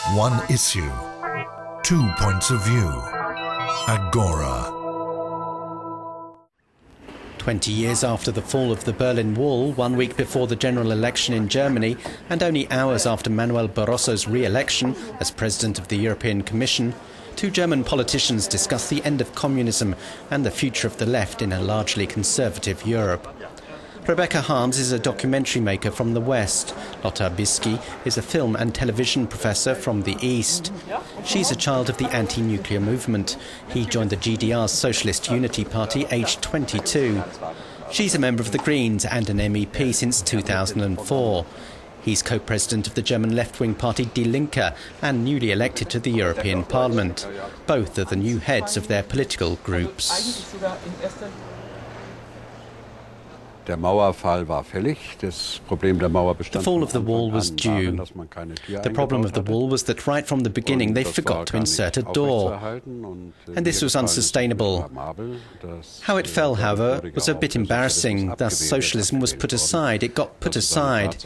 One issue, 2 points of view. Agora. 20 years after the fall of the Berlin Wall, 1 week before the general election in Germany, and only hours after Manuel Barroso's re-election as President of the European Commission, two German politicians discuss the end of communism and the future of the left in a largely conservative Europe. Rebecca Harms is a documentary maker from the West. Lothar Bisky is a film and television professor from the East. She's a child of the anti-nuclear movement. He joined the GDR's Socialist Unity Party aged 22. She's a member of the Greens and an MEP since 2004. He's co-president of the German left-wing party Die Linke and newly elected to the European Parliament. Both are the new heads of their political groups. The fall of the wall was due. The problem of the wall was that right from the beginning they forgot to insert a door. And this was unsustainable. How it fell, however, was a bit embarrassing. Thus socialism was put aside. It got put aside.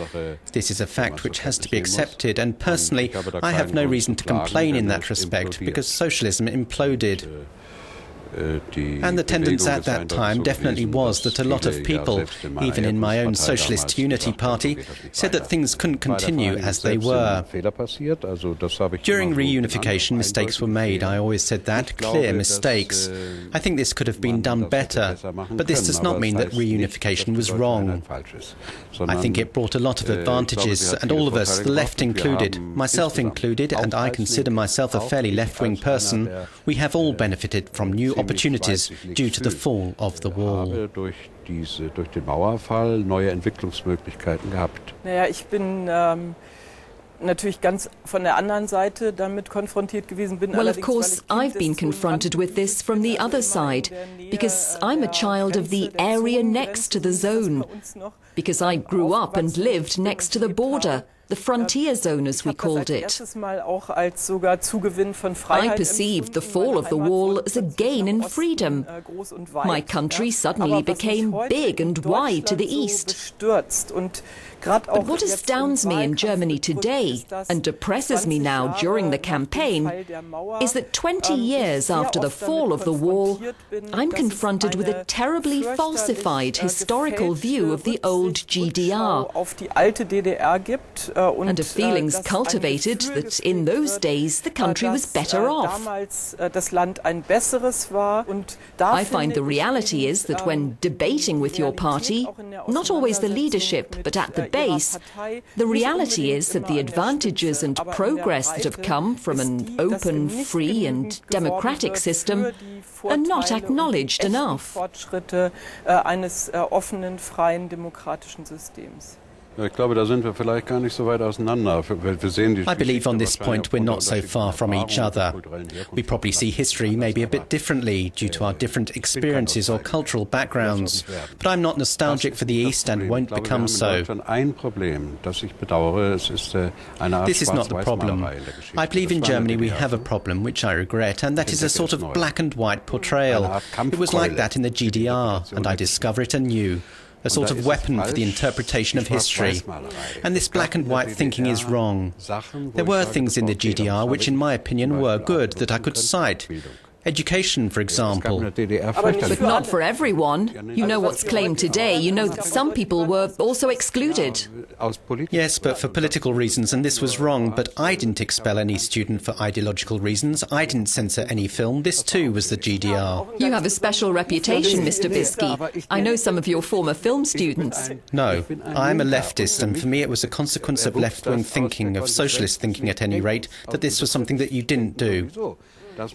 This is a fact which has to be accepted, and personally I have no reason to complain in that respect, because socialism imploded. And the tendency at that time definitely was that a lot of people, even in my own Socialist Unity Party, said that things couldn't continue as they were. During reunification, mistakes were made. I always said that, clear mistakes. I think this could have been done better, but this does not mean that reunification was wrong. I think it brought a lot of advantages, and all of us, the left included, myself included, and I consider myself a fairly left-wing person, we have all benefited from new opportunities due to the fall of the wall. Ich bin natürlich ganz von der anderen Seite damit konfrontiert gewesen. Well, of course, I've been confronted with this from the other side, because I'm a child of the area next to the zone, because I grew up and lived next to the border. The frontier zone, as we called it. I perceived the fall of the wall as a gain in freedom. My country suddenly became big and wide to the east. But what astounds me in Germany today, and depresses me now during the campaign, is that 20 years after the fall of the wall, I'm confronted with a terribly falsified historical view of the old GDR. And of feelings cultivated that in those days the country was better off. I find the reality is that when debating with your party, not always the leadership but at the base, the reality is that the advantages and progress that have come from an open, free and democratic system are not acknowledged enough. I believe on this point we're not so far from each other. We probably see history maybe a bit differently due to our different experiences or cultural backgrounds. But I'm not nostalgic for the East and won't become so. This is not the problem. I believe in Germany we have a problem, which I regret, and that is a sort of black and white portrayal. It was like that in the GDR, and I discover it anew. A sort of weapon for the interpretation of history. And this black and white thinking is wrong. There were things in the GDR which, in my opinion, were good that I could cite. Education, for example. But not for everyone. You know what's claimed today. You know that some people were also excluded. Yes, but for political reasons, and this was wrong. But I didn't expel any student for ideological reasons. I didn't censor any film. This too was the GDR. You have a special reputation, Mr. Bisky. I know some of your former film students. No, I'm a leftist, and for me it was a consequence of left-wing thinking, of socialist thinking at any rate, that this was something that you didn't do.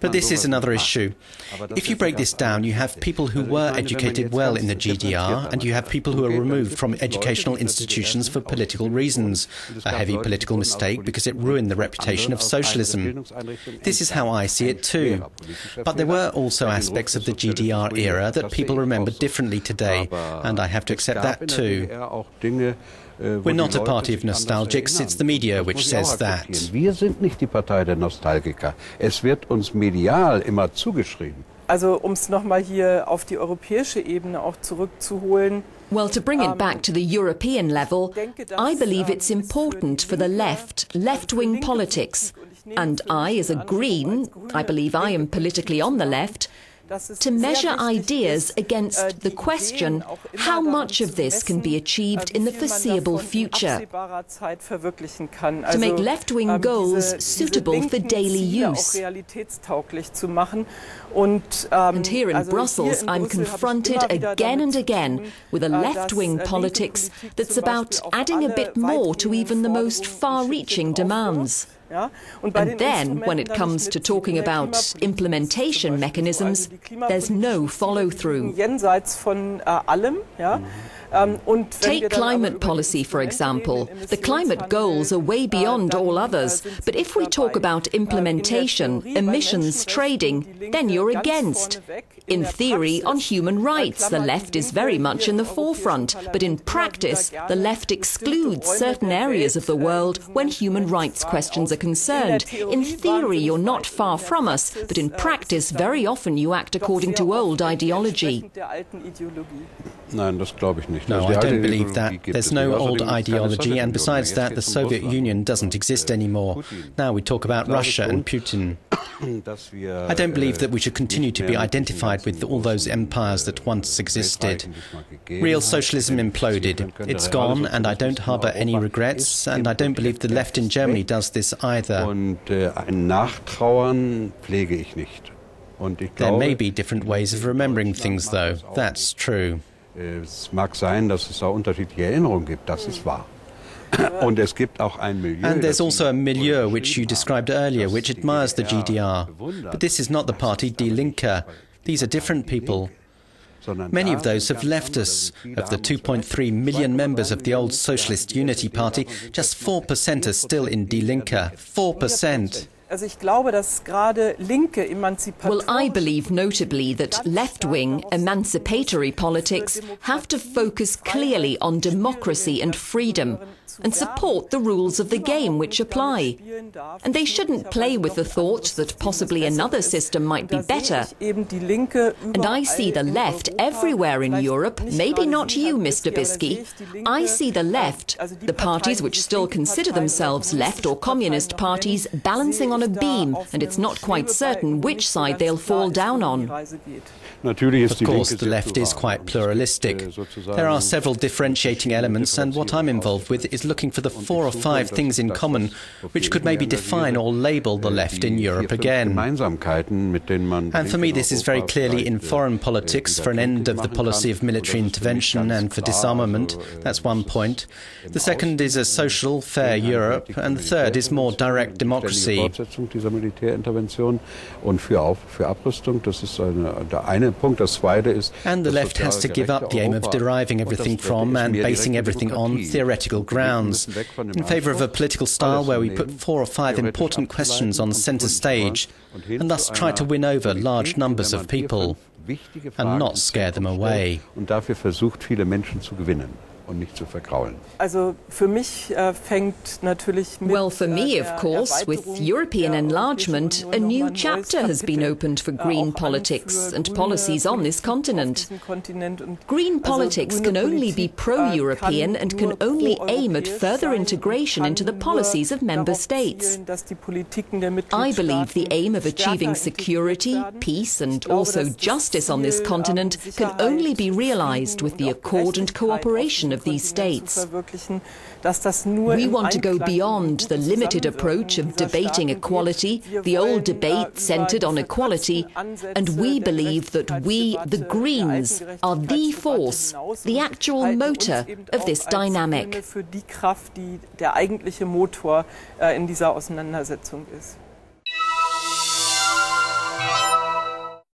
But this is another issue. If you break this down, you have people who were educated well in the GDR, and you have people who are removed from educational institutions for political reasons. A heavy political mistake because it ruined the reputation of socialism. This is how I see it too. But there were also aspects of the GDR era that people remember differently today, and I have to accept that too. We're not a party of nostalgics, it's the media which says that. Wir sind nicht die Partei der Nostalgiker. Es wird uns medial immer zugeschrieben. Also es nochmal hier auf die europäische Ebene auch zurückzuholen. Well, to bring it back to the European level, I believe it's important for the left-wing politics, and I, as a Green, I believe I am politically on the left, to measure ideas against the question how much of this can be achieved in the foreseeable future, to make left-wing goals suitable for daily use. And here in Brussels, I'm confronted again and again with a left-wing politics that's about adding a bit more to even the most far-reaching demands. And then, when it comes to talking about implementation mechanisms, there's no follow-through. Take climate policy, for example. The climate goals are way beyond all others, but if we talk about implementation, emissions trading, then you're against. In theory, on human rights, the left is very much in the forefront, but in practice, the left excludes certain areas of the world when human rights questions are concerned. In theory, you're not far from us, but in practice, very often you act according to old ideology. No, I don't believe that. There's no old ideology, and besides that, the Soviet Union doesn't exist anymore. Now we talk about Russia and Putin. I don't believe that we should continue to be identified with all those empires that once existed. Real socialism imploded. It's gone, and I don't harbour any regrets, and I don't believe the left in Germany does this either. There may be different ways of remembering things, though. That's true. Es mag sein, dass es auch unterschiedliche Erinnerungen gibt, das ist wahr. Und es gibt auch ein Milieu. And there's also a milieu which you described earlier, which admires the GDR. But this is not the party Die Linke. These are different people. Many of those have left us. Of the 2.3 million members of the old Socialist Unity Party, just 4% are still in Die Linke. 4%. Well, I believe notably that left-wing emancipatory politics have to focus clearly on democracy and freedom and support the rules of the game which apply. And they shouldn't play with the thought that possibly another system might be better. And I see the left everywhere in Europe, maybe not you, Mr. Bisky. I see the left, the parties which still consider themselves left or communist parties, balancing on a beam, and it's not quite certain which side they'll fall down on. Of course, the left is quite pluralistic. There are several differentiating elements, and what I'm involved with is looking for the 4 or 5 things in common which could maybe define or label the left in Europe again. And for me, this is very clearly in foreign politics, for an end of the policy of military intervention and for disarmament. That's one point. The second is a social, fair Europe, and the third is more direct democracy. And the left has to give up the aim of deriving everything from and basing everything on theoretical grounds, in favour of a political style where we put 4 or 5 important questions on centre stage, and thus try to win over large numbers of people, and not scare them away. Well, for me, of course, with European enlargement, a new chapter has been opened for green politics and policies on this continent. Green politics can only be pro-European and can only aim at further integration into the policies of member states. I believe the aim of achieving security, peace and also justice on this continent can only be realised with the accord and cooperation of these states. We want to go beyond the limited approach of debating equality, the old debate centred on equality, and we believe that we, the Greens, are the force, the actual motor of this dynamic.